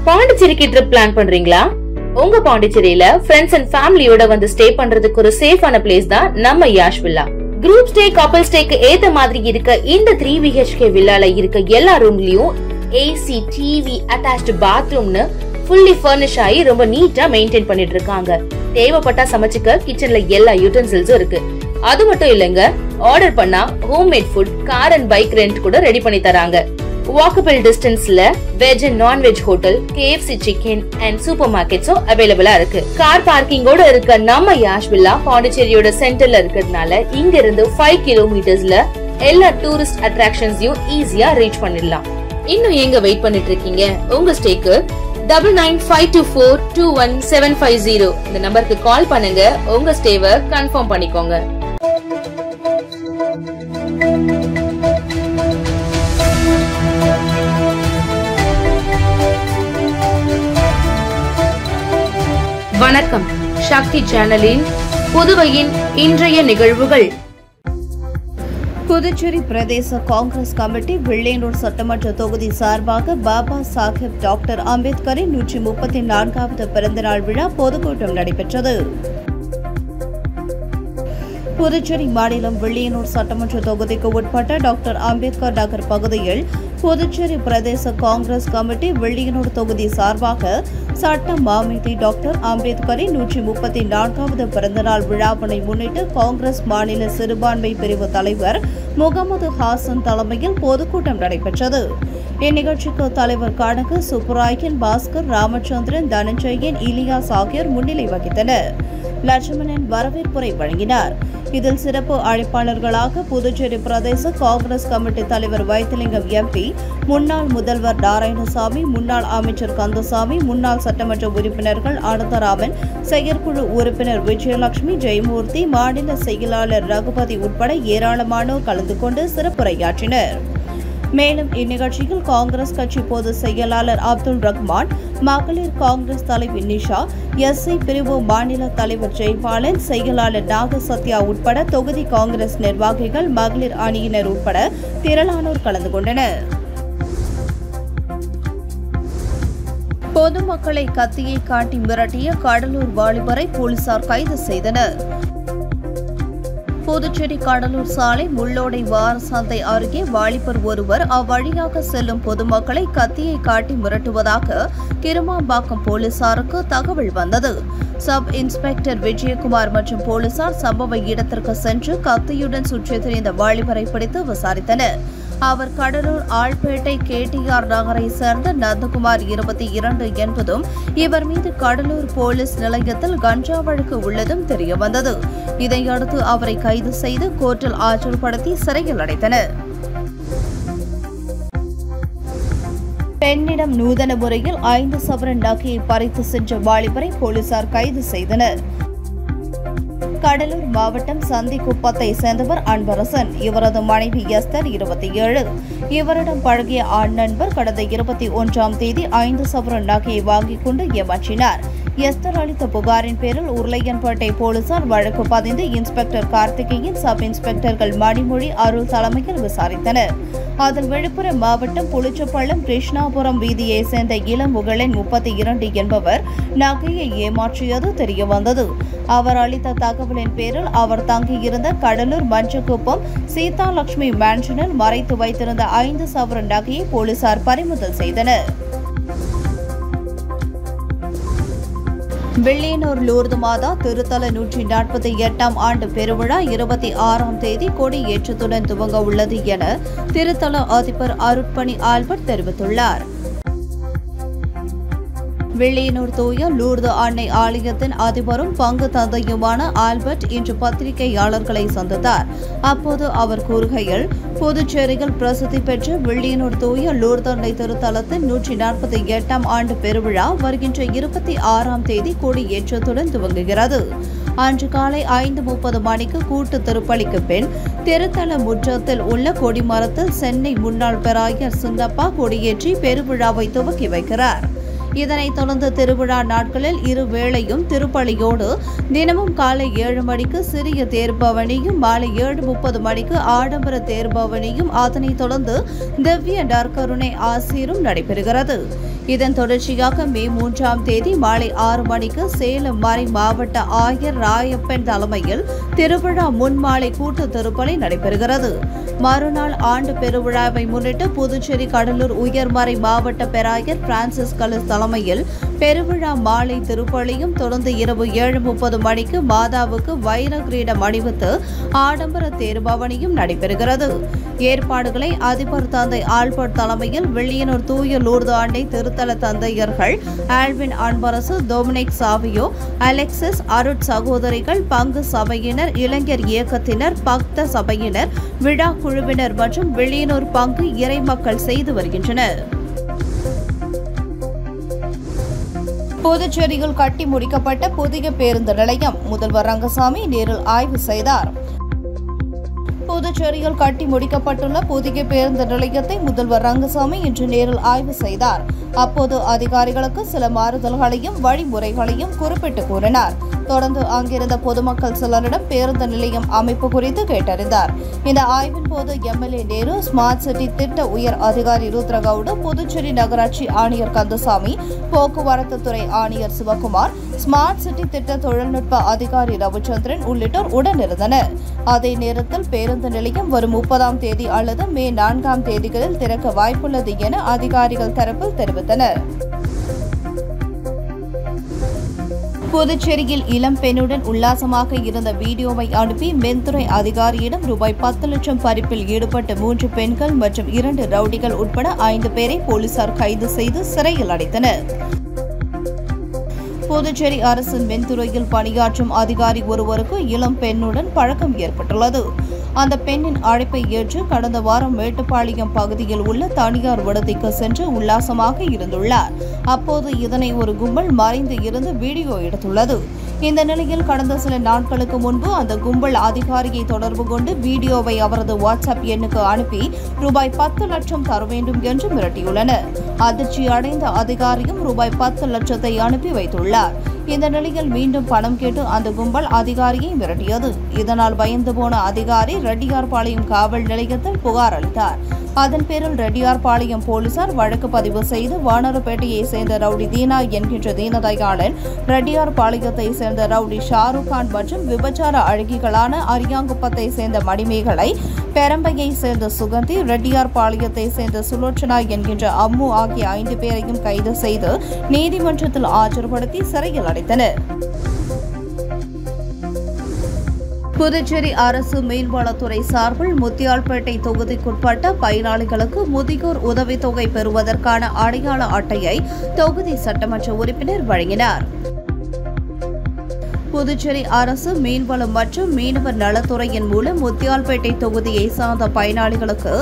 பாண்டிச்சேரிக்கு trip plan பண்றீங்களா? உங்க பாண்டிச்சேரியில ஃப்ரெண்ட்ஸ் அண்ட் ஃபேமிலியோட வந்து ஸ்டே பண்றதுக்கு ஒரு சேஃபான பிளேஸ் தான் நம்ம யாஷ் வில்லா. குரூப் ஸ்டே, கப்பல் ஸ்டேக்கு ஏத்த மாதிரி இருக்க இந்த 3 BHK வில்லால இருக்க எல்லா ரூம்லயும் ஏசி, டிவி, அட்டாச்ட் பாத்ரூம்னு ஃபுல்லி ஃபர்னிஷ் ஆகி ரொம்ப நீட்டா மெயின்டைன் பண்ணிட்டு இருக்காங்க. தேவைப்பட்டா சமைச்சுக்க கிச்சன்ல எல்லா யூட்டன்சில்ஸும் இருக்கு. அது மட்டும் இல்லங்க, ஆர்டர் பண்ணா homemade food, car and bike rent கூட ரெடி பண்ணி தராங்க. வாக்கபிள் டிஸ்டன்ஸ்ல veg and nonveg hotel, KFC chicken and super மார்க்கெட்ஸும் அவைலபிளா இருக்கு. கார் பார்க்கிங்கோட இருக்க நம்ம யாஷ் வில்லா பாண்டிச்சேரியோட சென்டர்ல இருக்கிறதுனால இங்க இருந்து 5 கிலோமீட்டர்ஸ்ல எல்லா டூரிஸ்ட் அட்ராக்ஷன்ஸையும் ஈஸியா ரீச் பண்ணிடலாம். இன்னும் எங்க வெயிட் பண்ணிட்டு இருக்கீங்க? உங்க ஸ்டேக்கு 9952421750 இந்த நம்பருக்கு கால் பண்ணுங்க. உங்க ஸ்டேவை கன்ஃபார்ம் பண்ணிக்கோங்க. வணக்கம். சக்தி சேனலின் புதுவையின் இன்றைய நிகழ்வுகள். புதுச்சேரி பிரதேச காங்கிரஸ் கமிட்டி வில்லியனூர் சட்டமன்ற தொகுதி சார்பாக பாபா சாஹேப் டாக்டர் அம்பேத்கரின் 134வது பிறந்தநாள் விழா பொதுக்கூட்டம் நடைபெற்றது. புதுச்சேரி மாநிலம் வில்லியனூர் சட்டமன்ற தொகுதிக்கு உட்பட்ட டாக்டர் அம்பேத்கர் நகர் பகுதியில் புதுச்சேரி பிரதேச காங்கிரஸ் கமிட்டி வில்லியனூர் தொகுதி சார்பாக சட்ட மாமேதை டாக்டர் அம்பேத்கரின் 134வது பிறந்தநாள் விழாவினை முன்னிட்டு காங்கிரஸ் மாநில சிறுபான்மை பிரிவு தலைவர் முகமது ஹாசன் தலைமையில் பொதுக்கூட்டம் நடைபெற்றது. இந்நிகழ்ச்சிக்கு தலைவர் கனகு, சுப்புராயன், பாஸ்கர், ராமச்சந்திரன், தனஞ்சயன், இலியாஸ் ஆகியோர் முன்னிலை வகித்தனர். லட்சுமணன் வரவேற்புரை வழங்கினார். இதில் சிறப்பு அழைப்பாளர்களாக புதுச்சேரி பிரதேச காங்கிரஸ் கமிட்டி தலைவர் வைத்திலிங்கம் MP, முன்னாள் முதல்வர் நாராயணசாமி, முன்னாள் அமைச்சர் கந்தசாமி, முன்னாள் சட்டமன்ற உறுப்பினர்கள் அனந்தராமன், செயற்குழு உறுப்பினர் விஜயலட்சுமி, ஜெயமூர்த்தி, மாநில செயலாளர் ரகுபதி உட்பட ஏராளமானோர் கலந்து கொண்டு சிறப்புரையாற்றினர். மேலும் இந்நிகழ்ச்சியில் காங்கிரஸ் கட்சி பொதுச் செயலாளர் அப்துல் ரஹ்மான், மகளிர் காங்கிரஸ் தலைவி நிஷா, SC பிரிவு மாநில தலைவர் ஜெயபாலன், செயலாளர் நாகசத்யா உட்பட தொகுதி காங்கிரஸ் நிர்வாகிகள், மகளிர் அணியினர் உட்பட திரளானோர் கலந்து கொண்டனர். பொதுமக்களை கத்தியை காட்டி மிரட்டிய கடலூர் வாலிபரை போலீசார் கைது செய்தனர். புதுச்சேரி கடலூர் சாலை முள்ளோடை வார சந்தை அருகே வாலிபர் ஒருவர் அவ்வழியாக செல்லும் பொதுமக்களை கத்தியை காட்டி மிரட்டுவதாக கிருமாம்பாக்கம் போலீசாருக்கு தகவல் வந்தது. சப் இன்ஸ்பெக்டர் விஜயகுமார் மற்றும் போலீசார் சம்பவ இடத்திற்கு சென்று கத்தியுடன் சுற்றித் திரிந்த வாலிபரை பிடித்து விசாரித்தனர். அவர் கடலூர் ஆழ்பேட்டை KTR நகரை சேர்ந்த நந்தகுமார் 22 என்பதும் இவர் மீது கடலூர் போலீஸ் நிலையத்தில் கஞ்சா வழக்கு உள்ளதும் தெரியவந்தது. இதையடுத்து அவரை கைது செய்து கோர்ட்டில் ஆஜர்படுத்தி சிறையில் அடைத்தனர். பெண்ணிடம் நூதன முறையில் 5 சவரன் நகையை பறித்து சென்ற வாலிபரை போலீசார் கைது செய்தனர். கடலூர் மாவட்டம் சந்திக்குப்பத்தை சேர்ந்தவர் அன்பரசன். இவரது மனைவி எஸ்தர் 27. இவரிடம் பழகிய ஆண் நண்பர் கடந்த 21ஆம் தேதி 5 சவரன் நகையை வாங்கிக் கொண்டு ஏமாற்றினார். எஸ்தர் அளித்த புகாரின் பேரில் உருளையன்பேட்டை போலீசார் வழக்கு பதிந்து இன்ஸ்பெக்டர் கார்த்திகேயன், சப் இன்ஸ்பெக்டர்கள் மணிமொழி, அருள் தலைமையில் விசாரித்தனர். அதில் விழுப்புரம் மாவட்டம் புளிச்சப்பள்ளம் கிருஷ்ணாபுரம் வீதியை சேர்ந்த இளமுகலன் 32 என்பவர் நகையை ஏமாற்றியது தெரியவந்தது. அவர் அளித்த தகவலின் பேரில் அவர் தங்கியிருந்த கடலூர் மஞ்சக்குப்பம் சீதாலட்சுமி மேன்ஷனில் மறைத்து வைத்திருந்த 5 சவரன் நகையை போலீசார் பறிமுதல் செய்தனர். வில்லியனூர் லூர்து மாதா திருத்தல 148ஆம் ஆண்டு பெருவிழா 26ஆம் தேதி கொடியேற்றத்துடன் துவங்க உள்ளது என திருத்தல அதிபர் அருட்பணி ஆல்பர்ட் தெரிவித்துள்ளார். வில்லியனூர் தூய லூர்து அன்னை ஆலயத்தின் அதிபரும் பங்கு தந்தையுமான ஆல்பர்ட் இன்று பத்திரிகையாளர்களை சந்தித்தார். அப்போது அவர் கூறுகையில், புதுச்சேரியில் பிரசித்தி பெற்ற வில்லியனூர் தூய லூர்து அன்னை திருத்தலத்தின் 148ஆம் ஆண்டு பெருவிழா வருகின்ற 26ஆம் தேதி கொடியேற்றத்துடன் துவங்குகிறது. அன்று காலை 5:30 மணிக்கு கூட்டு திருப்பலிக்கு பின் திருத்தல முற்றத்தில் உள்ள கொடிமரத்தில் சென்னை முன்னாள் பேராயர் சின்னப்பா கொடியேற்றி பெருவிழாவை துவக்கி வைக்கிறார். இதனைத் தொடர்ந்து திருவிழா நாட்களில் இருவேளையும் திருப்பலியோடு தினமும் காலை 7 மணிக்கு சிறிய தேர்பவனியும் மாலை 7:30 மணிக்கு ஆடம்பர தேர்பவனியும் அதனைத் தொடர்ந்து திவ்ய நற்கருணை ஆசீரும் நடைபெறுகிறது. இதன் தொடர்ச்சியாக மே 3ஆம் தேதி மாலை 6 மணிக்கு சேலம் மறை மாவட்ட ஆயர் ராயப்பன் தலைமையில் திருவிழா முன்மாலை கூட்டு திருப்பலி நடைபெறுகிறது. மறுநாள் ஆண்டு பெருவிழாவை முன்னிட்டு புதுச்சேரி கடலூர் உயர்மறை மாவட்ட பேராயர் பிரான்சிஸ் கலிஸ் தலைமையில் பெருவிழா மாலை திருப்பலியும் தொடர்ந்து இரவு 7:30 மணிக்கு மாதாவுக்கு வைர கிரீடம் அணிவித்து ஆடம்பர தேர்பவனியும் நடைபெறுகிறது. ஏற்பாடுகளை அதிபர் தந்தை ஆல்பர்ட் தலைமையில் வில்லியனூர் தூய லூர்து ஆண்டை திருத்தல தந்தையர்கள் Alvin Anbarasu, Dominic Savio, Alexis, அருட் சகோதரிகள், பங்கு சபையினர், இளைஞர் இயக்கத்தினர், பக்த சபையினர், விழா குழுவினர் மற்றும் வில்லியனூர் பங்கு இறைமக்கள் செய்து வருகின்றனர். புதுச்சேரியில் கட்டி முடிக்கப்பட்ட புதிய பேருந்து நிலையம் முதல்வர் ரங்கசாமி நேரில் ஆய்வு செய்தார். புதுச்சேரியில் கட்டி முடிக்கப்பட்டுள்ள புதிய பேருந்து நிலையத்தை முதல்வர் ரங்கசாமி இன்று நேரில் ஆய்வு செய்தார். அப்போது அதிகாரிகளுக்கு சில மாறுதல்களையும் வழிமுறைகளையும் குறிப்பிட்டு கூறினார். தொடர்ந்து அங்கிருந்த பொதுமக்கள் சிலரிடம் பேருந்து நிலையம் அமைப்பு குறித்து கேட்டறிந்தார். இந்த ஆய்வின் போது எம்எல்ஏ நேரு, ஸ்மார்ட் சிட்டி திட்ட உயர் அதிகாரி ருத்ரகவுடு, புதுச்சேரி நகராட்சி ஆணையர் கந்தசாமி, போக்குவரத்து துறை ஆணையர் சிவகுமார், ஸ்மார்ட் சிட்டி திட்ட தொழில்நுட்ப அதிகாரி ரவிச்சந்திரன் உள்ளிட்டோர் உடனிருந்தனர். அதே நேரத்தில் பேருந்து நிலையம் வரும் 30ஆம் தேதி அல்லது மே 4ஆம் தேதிகளில் திறக்க வாய்ப்புள்ளது என அதிகாரிகள் தரப்பில் தெரிவித்தனர். புதுச்சேரியில் இளம் பெண்ணுடன் உல்லாசமாக இருந்த வீடியோவை அனுப்பி மின்துறை அதிகாரியிடம் ரூபாய் 10 லட்சம் பறிப்பில் ஈடுபட்ட 3 பெண்கள் மற்றும் 2 ரவுடிகள் உட்பட 5 பேரை போலீசார் கைது செய்து சிறையில் அடைத்தனர். புதுச்சேரி அரசு மின்துறையில் பணியாற்றும் அதிகாரி ஒருவருக்கு இளம் பெண்ணுடன் பழக்கம் ஏற்பட்டுள்ளது. அந்த பெண்ணின் அழைப்பை ஏற்று கடந்த வாரம் மேட்டுப்பாளையம் பகுதியில் உள்ள தனியார் விடுதிக்கு சென்று உல்லாசமாக இருந்துள்ளார். அப்போது இதனை ஒரு கும்பல் மறைந்து இருந்து வீடியோ எடுத்துள்ளது. இந்த நிலையில் கடந்த சில நாட்களுக்கு முன்பு அந்த கும்பல் அதிகாரியை தொடர்பு கொண்டு வீடியோவை அவரது வாட்ஸ்அப் எண்ணுக்கு அனுப்பி ரூபாய் 10 லட்சம் தர வேண்டும் என்று மிரட்டியுள்ளனர். அதிர்ச்சி அடைந்த அதிகாரியும் ரூபாய் 10 லட்சத்தை அனுப்பி வைத்துள்ளார். இந்த நிலையில் மீண்டும் பணம் கேட்டு அந்த கும்பல் அதிகாரியை மிரட்டியது. இதனால் பயந்து போன அதிகாரி ரெட்டியார்பாளையம் காவல் நிலையத்தில் புகார் அளித்தார். அதன் பேரில் ரெட்டியார்பாளையம் போலீசார் வழக்கு பதிவு செய்து வானரப்பேட்டையை சேர்ந்த ரவுடி தீனா என்கின்ற தீனதயாளன், ரெட்டியார்பாளையத்தை சேர்ந்த ரவுடி ஷாருக் கான் மற்றும் விபச்சார அழகிகளான அரியாங்குப்பத்தை சேர்ந்த மணிமேகலை, பெரம்பையை சேர்ந்த சுகந்தி, ரெட்டியார்பாளையத்தை சேர்ந்த சுலோச்சனா என்கின்ற அம்மு ஆகிய 5 பேரையும் கைது செய்து நீதிமன்றத்தில் ஆஜர்படுத்தி சிறையில் அடைத்தனர். புதுச்சேரி அரசு மீன்வளத்துறை சார்பில் முத்தியால்பேட்டை தொகுதிக்குட்பட்ட பயனாளிகளுக்கு முதியோர் உதவித்தொகை பெறுவதற்கான அடையாள அட்டையை தொகுதி சட்டமன்ற உறுப்பினர் வழங்கினார். புதுச்சேரி அரசு மீன்வளம் மற்றும் மீனவர் நலத்துறையின் மூலம் முத்தியால்பேட்டை தொகுதியை சார்ந்த பயனாளிகளுக்கு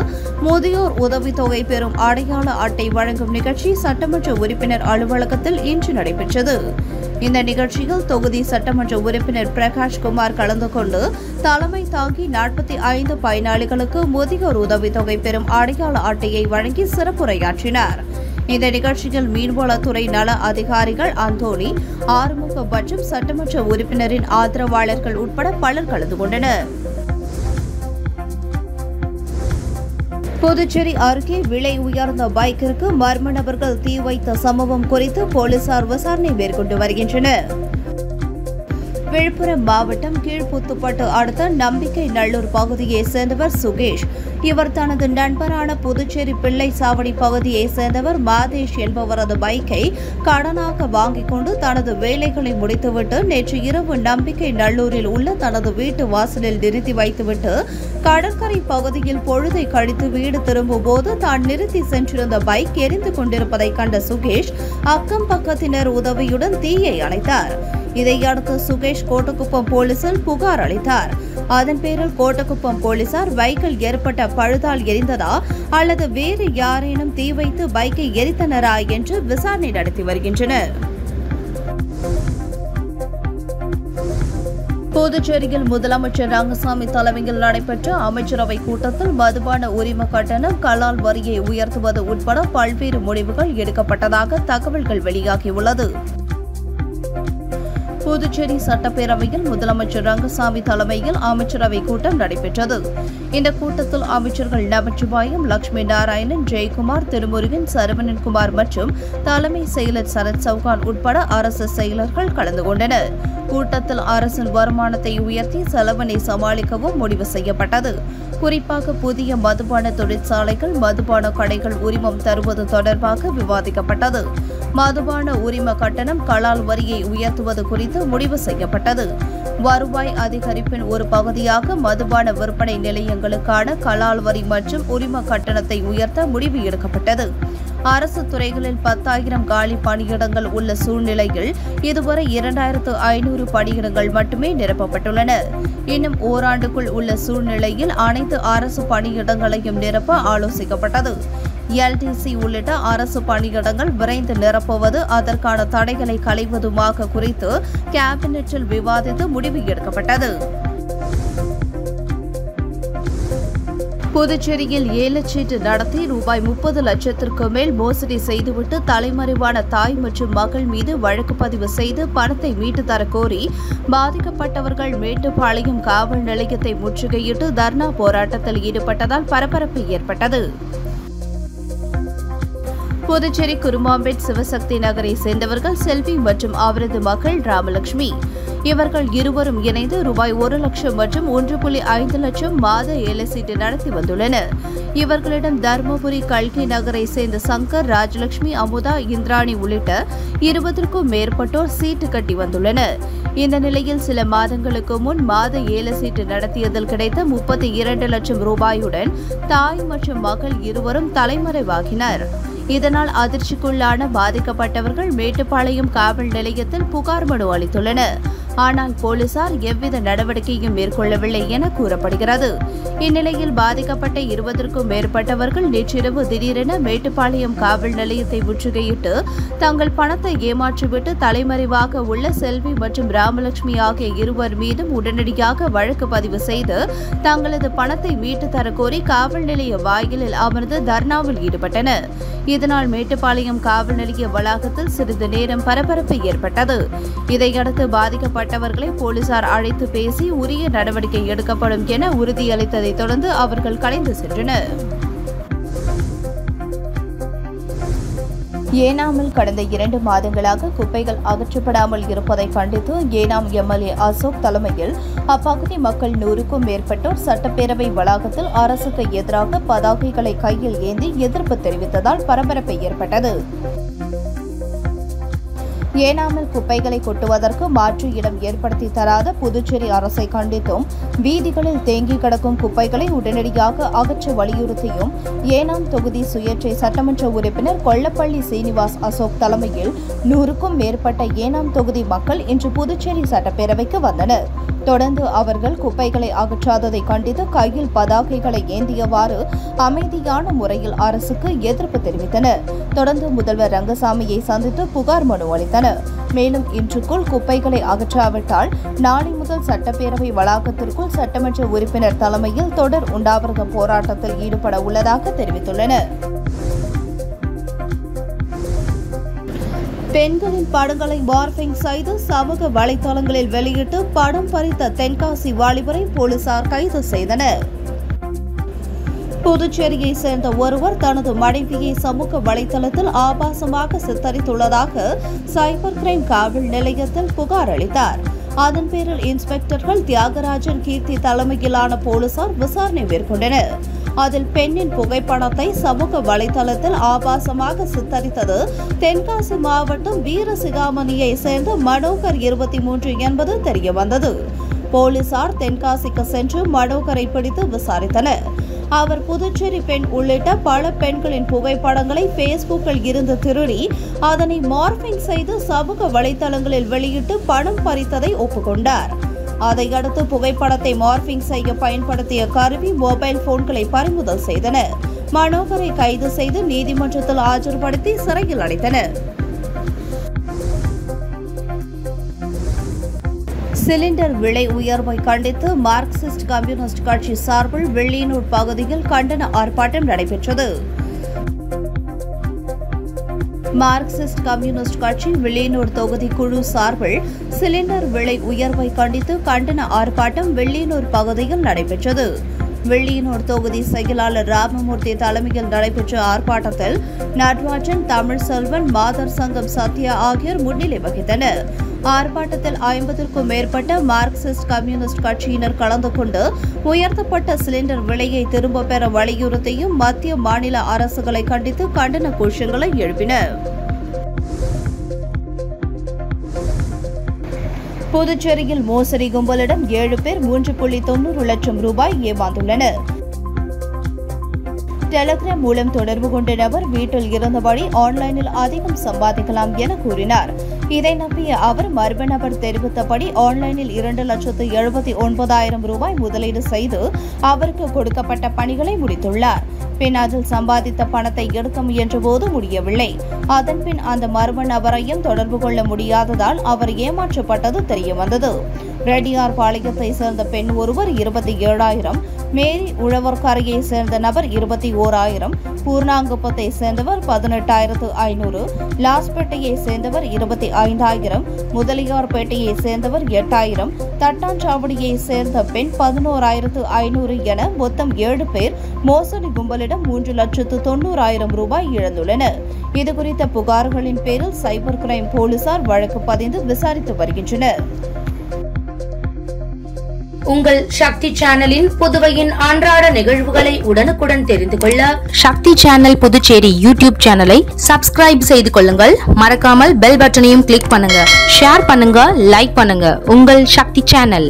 முதியோர் உதவித்தொகை பெறும் அடையாள அட்டை வழங்கும் நிகழ்ச்சி சட்டமன்ற உறுப்பினர் அலுவலகத்தில் இன்று நடைபெற்றது. இந்த நிகழ்ச்சியில் தொகுதி சட்டமன்ற உறுப்பினர் பிரகாஷ்குமார் கலந்து கொண்டு தலைமை தாங்கி 45 பயனாளிகளுக்கு முதியோர் உதவித்தொகை பெறும் அடையாள அட்டையை வழங்கி சிறப்புரையாற்றினார். இந்த நிகழ்ச்சியில் மீன்வளத்துறை நல அதிகாரிகள் அந்தோணி, ஆறுமுகம் மற்றும் சட்டமன்ற உறுப்பினரின் ஆதரவாளர்கள் உட்பட பலர் கலந்து கொண்டனர். புதுச்சேரி அருகே விலை உயர்ந்த பைக்கிற்கு மர்ம நபர்கள் தீ வைத்த சம்பவம் குறித்து போலீசார் விசாரணை மேற்கொண்டு வருகின்றனர். விழுப்புரம் மாவட்டம் கீழ்புத்துப்பட்டு அடுத்த நம்பிக்கை நல்லூர் பகுதியைச் சேர்ந்தவர் சுகேஷ். இவர் தனது நண்பரான புதுச்சேரி பிள்ளை சாவடி பகுதியைச் சேர்ந்தவர் மாதேஷ் என்பவரது பைக்கை கடனாக வாங்கிக் கொண்டு தனது வேலைகளை முடித்துவிட்டு நேற்று இரவு நம்பிக்கை நல்லூரில் உள்ள தனது வீட்டு வாசலில் நிறுத்தி வைத்துவிட்டு கடற்கரை பகுதியில் பொழுதை கழித்து வீடு திரும்பும் போது தான் நிறுத்தி சென்றிருந்த பைக் எரிந்து கொண்டிருப்பதை கண்ட சுகேஷ் அக்கம் பக்கத்தினர் உதவியுடன் தீயை அணைத்தார். இதையடுத்து சுகேஷ் கோட்டக்குப்பம் போலீசில் புகார் அளித்தார். அதன் பேரில் கோட்டக்குப்பம் போலீசார் பைக்கில் ஏற்பட்ட பழுதால் எரிந்ததா அல்லது வேறு யாரேனும் தீ வைத்து பைக்கை எரித்தனரா என்று விசாரணை நடத்தி வருகின்றனர். புதுச்சேரியில் முதலமைச்சர் ரங்கசாமி தலைமையில் நடைபெற்ற அமைச்சரவை கூட்டத்தில் மதுபான உரிம கட்டணம், கலால் வரியை உயர்த்துவது உட்பட பல்வேறு முடிவுகள் எடுக்கப்பட்டதாக தகவல்கள் வெளியாகியுள்ளது. புதுச்சேரி சட்டப்பேரவையில் முதலமைச்சர் ரங்கசாமி தலைமையில் அமைச்சரவை கூட்டம் நடைபெற்றது. இந்த கூட்டத்தில் அமைச்சர்கள் நமச்சிவாயம், லட்சுமி நாராயணன், ஜெயக்குமார், திருமுருகன், சரவணன்குமார் மற்றும் தலைமை செயலர் சரத் சவுகான் உட்பட அரசு செயலர்கள் கலந்து கொண்டனர். கூட்டத்தில் அரசின் வருமானத்தை உயர்த்தி செலவினை சமாளிக்கவும் முடிவு செய்யப்பட்டது. குறிப்பாக புதிய மதுபான தொழிற்சாலைகள், மதுபான கடைகள் உரிமம் தருவது தொடர்பாக விவாதிக்கப்பட்டது. மதுபான உரிம கட்டணம், கலால் வரியை உயர்த்துவது குறித்து முடிவு செய்யப்பட்டது. வருவாய் அதிகரிப்பின் ஒரு பகுதியாக மதுபான விற்பனை நிலையங்களுக்கான கலால் வரி மற்றும் உரிம கட்டணத்தை உயர்த்த முடிவு எடுக்கப்பட்டது. அரசு துறைகளில் 10,000 காலி பணியிடங்கள் உள்ள சூழ்நிலையில் இதுவரை 2,500 பணியிடங்கள் மட்டுமே நிரப்பப்பட்டுள்ளன. இன்னும் ஓராண்டுக்குள் உள்ள சூழ்நிலையில் அனைத்து அரசு பணியிடங்களையும் நிரப்ப ஆலோசிக்கப்பட்டது. LTC உள்ளிட்ட அரசு பணியிடங்கள் விரைந்து நிரப்புவது, அதற்கான தடைகளை களைவதுமாக குறித்து கேபினெட்டில் விவாதித்து முடிவு எடுக்கப்பட்டது. புதுச்சேரியில் ஏலச்சீட்டு நடத்தி ரூபாய் 30 லட்சத்திற்கு மேல் மோசடி செய்துவிட்டு தலைமறைவான தாய் மற்றும் மகள் மீது வழக்கு பதிவு செய்து பணத்தை மீட்டு தரக்கோரி பாதிக்கப்பட்டவர்கள் மேட்டுப்பாளையம் காவல் நிலையத்தை முற்றுகையிட்டு தர்ணா போராட்டத்தில் ஈடுபட்டதால் பரபரப்பு ஏற்பட்டது. புதுச்சேரி குருமாம்பேட் சிவசக்தி நகரை சேர்ந்தவர்கள் செல்வி மற்றும் அவரது மகள் ராமலட்சுமி. இவர்கள் இருவரும் இணைந்து ரூபாய் 1 லட்சம் மற்றும் 1.5 லட்சம் மாத ஏலச்சீட்டு நடத்தி வந்துள்ளனர். இவர்களிடம் தர்மபுரி கல்கி நகரை சேர்ந்த சங்கர், ராஜலட்சுமி, அமுதா, இந்திராணி உள்ளிட்ட 20க்கும் மேற்பட்டோர் சீட்டு கட்டி வந்துள்ளனர். இந்த நிலையில் சில மாதங்களுக்கு முன் மாத ஏலச்சீட்டு நடத்தியதில் கிடைத்த 32 லட்சம் ரூபாயுடன் தாய் மற்றும் மகள் இருவரும் தலைமறைவாகினர். இதனால் அதிர்ச்சிக்குள்ளான பாதிக்கப்பட்டவர்கள் மேட்டுப்பாளையம் காவல் நிலையத்தில் புகார் மனு அளித்துள்ளனர். ஆனால் போலீசார் எவ்வித நடவடிக்கையும் மேற்கொள்ளவில்லை என கூறப்படுகிறது. இந்நிலையில் பாதிக்கப்பட்ட 20க்கும் மேற்பட்டவர்கள் நேற்றிரவு திடீரென மேட்டுப்பாளையம் காவல் நிலையத்தை முற்றுகையிட்டு தங்கள் பணத்தை ஏமாற்றிவிட்டு தலைமறைவாக உள்ள செல்வி மற்றும் ராமலட்சுமி ஆகிய இருவர் மீதும் உடனடியாக வழக்கு பதிவு செய்து தங்களது பணத்தை மீட்டு தரக்கோரி காவல் நிலைய வாயிலில் அமர்ந்து தர்ணாவில் ஈடுபட்டனர். இதனால் மேட்டுப்பாளையம் காவல் நிலைய வளாகத்தில் சிறிது நேரம் பரபரப்பு ஏற்பட்டது. இதையடுத்து பாதிக்கப்பட்டவர்களை போலீசார் அழைத்து பேசி உரிய நடவடிக்கை எடுக்கப்படும் என உறுதியளித்ததைத் தொடர்ந்து அவர்கள் கலைந்து சென்றனர். ஏனாமில் கடந்த 2 மாதங்களாக குப்பைகள் அகற்றப்படாமல் இருப்பதை கண்டித்து ஏனாம் MLA அசோக் தலைமையில் அப்பகுதி மக்கள் 100க்கும் மேற்பட்டோர் சட்டப்பேரவை வளாகத்தில் அரசுக்கு எதிராக பதாகைகளை கையில் ஏந்தி எதிர்ப்பு தெரிவித்ததால் பரபரப்பு ஏற்பட்டது. ஏனாமில் குப்பைகளை கொட்டுவதற்கு மாற்று இடம் ஏற்படுத்தி தராத புதுச்சேரி அரசை கண்டித்தும் வீதிகளில் தேங்கி கிடக்கும் குப்பைகளை உடனடியாக அகற்ற வலியுறுத்தியும் ஏனாம் தொகுதி சுயேட்சை சட்டமன்ற உறுப்பினர் கொல்லப்பள்ளி சீனிவாஸ் அசோக் தலைமையில் 100க்கும் மேற்பட்ட ஏனாம் தொகுதி மக்கள் இன்று புதுச்சேரி சட்டப்பேரவைக்கு வந்தனர். தொடர்ந்து அவர்கள் குப்பைகளை அகற்றாததை கண்டித்து கையில் பதாகைகளை ஏந்தியவாறு அமைதியான முறையில் அரசுக்கு எதிர்ப்பு தெரிவித்தனர். தொடர்ந்து முதல்வர் ரங்கசாமியை சந்தித்து புகார் மனு அளித்தனர். மேலும் இன்றுக்குள் குப்பைகளை அகற்றாவிட்டால் நாளை முதல் சட்டப்பேரவை வளாகத்திற்குள் சட்டமன்ற உறுப்பினர் தலைமையில் தொடர் உண்ணாவிரத போராட்டத்தில் ஈடுபட உள்ளதாக தெரிவித்துள்ளனர். பெண்களின் படங்களை மார்பிங் செய்து சமூக வலைதளங்களில் வெளியிட்டு படம் பறித்த தென்காசி வாலிபரை போலீசார் கைது செய்தனர். புதுச்சேரியை சேர்ந்த ஒருவர் தனது மனைவியை சமூக வலைதளத்தில் ஆபாசமாக சித்தரித்துள்ளதாக சைபர் கிரைம் காவல் நிலையத்தில் புகார் அளித்தார். அதன் பேரில் இன்ஸ்பெக்டர்கள் தியாகராஜன், கீர்த்தி தலைமையிலான போலீசார் விசாரணை மேற்கொண்டனர். அதில் பெண்ணின் புகைப்படத்தை சமூக வலைதளத்தில் ஆபாசமாக சித்தரித்தது தென்காசி மாவட்டம் வீரசிகாமணியை சேர்ந்த மனோகர் 23 என்பது தெரியவந்தது. போலீசார் தென்காசிக்கு சென்று மனோகரை பிடித்து விசாரித்தனர். அவர் புதுச்சேரி பெண் உள்ளிட்ட பல பெண்களின் புகைப்படங்களை பேஸ்புக்கில் இருந்து திருடி அதனை மார்பிங் செய்து சமூக வலைதளங்களில் வெளியிட்டு பணம் பறித்ததை ஒப்புக்கொண்டார். அதையடுத்து புகைப்படத்தை மார்பிங் செய்ய பயன்படுத்திய கருவி, மொபைல் போன்களை பறிமுதல் செய்தனர். மனோகரை கைது செய்து நீதிமன்றத்தில் ஆஜர்படுத்தி சிறையில் அடைத்தனர். சிலிண்டர் விலை உயர்வை கண்டித்து மார்க்சிஸ்ட் கம்யூனிஸ்ட் கட்சி சார்பில் வெள்ளியனூர் பகுதியில் கண்டன ஆர்ப்பாட்டம் நடைபெற்றது. மார்க்சிஸ்ட் கம்யூனிஸ்ட் கட்சி வில்லியனூர் தொகுதி குழு சார்பில் சிலிண்டர் விலை உயர்வை கண்டித்து கண்டன ஆர்ப்பாட்டம் வில்லியனூர் பகுதியில் நடைபெற்றது. வில்லியனூர் தொகுதி செயலாளர் ராமமூர்த்தி தலைமையில் நடைபெற்ற ஆர்ப்பாட்டத்தில் நடராஜன், தமிழ்செல்வன், மாதர் சங்கம் சத்யா ஆகியோர் முன்னிலை வகித்தனர். ஆர்ப்பாட்டத்தில் 50க்கும் மேற்பட்ட மார்க்சிஸ்ட் கம்யூனிஸ்ட் கட்சியினர் கலந்து கொண்டு உயர்த்தப்பட்ட சிலிண்டர் விலையை திரும்பப் பெற வலியுறுத்தியும் மத்திய மாநில அரசுகளை கண்டித்து கண்டன கோஷங்களை எழுப்பினர். புதுச்சேரியில் மோசடி கும்பலிடம் 7 பேர் 3.90 லட்சம் ரூபாய் ஏமாந்துள்ளனர். டெலிகிராம் மூலம் தொடர்பு கொண்ட நபர் வீட்டில் இருந்தபடி ஆன்லைனில் அதிகம் சம்பாதிக்கலாம் என கூறினார். இதை நம்பிய அவர் மர்ம நபர் தெரிவித்தபடி ஆன்லைனில் 2,79,000 ரூபாய் முதலீடு செய்து அவருக்கு கொடுக்கப்பட்ட பணிகளை முடித்துள்ளார். பின் அதில் சம்பாதித்த பணத்தை எடுக்க முயன்றபோது முடியவில்லை. அதன்பின் அந்த மர்ம நபரையும் தொடர்பு கொள்ள முடியாததால் அவர் ஏமாற்றப்பட்டது தெரியவந்தது. ரெட்டியார் பாளையத்தை சேர்ந்த பெண் ஒருவர் 27,000, மேரி உழவர்கரையை சேர்ந்த நபர் 21,000, பூர்ணாங்குப்பத்தை சேர்ந்தவர் 18,500, லாஸ்பேட்டையை சேர்ந்தவர் 25,000, முதலியார்பேட்டையை சேர்ந்தவர் 8,000, தட்டாஞ்சாவடியை சேர்ந்த பெண் 11,500 என மொத்தம் 7 பேர் மோசடி கும்பலிடம் 3,90,000 ரூபாய் இழந்துள்ளனர். இதுகுறித்த புகார்களின் பேரில் சைபர் கிரைம் போலீசார் வழக்கு பதிந்து விசாரித்து வருகின்றனர். உங்கள் சக்தி சேனலின் புதுவையின் அன்றாட நிகழ்வுகளை உடனுக்குடன் தெரிந்து கொள்ள சக்தி சேனல் புதுச்சேரி யூடியூப் சேனலை சப்ஸ்கிரைப் செய்து கொள்ளுங்கள். மறக்காமல் பெல் பட்டனையும் கிளிக் பண்ணுங்க, ஷேர் பண்ணுங்க, லைக் பண்ணுங்க. உங்கள் சக்தி சேனல்.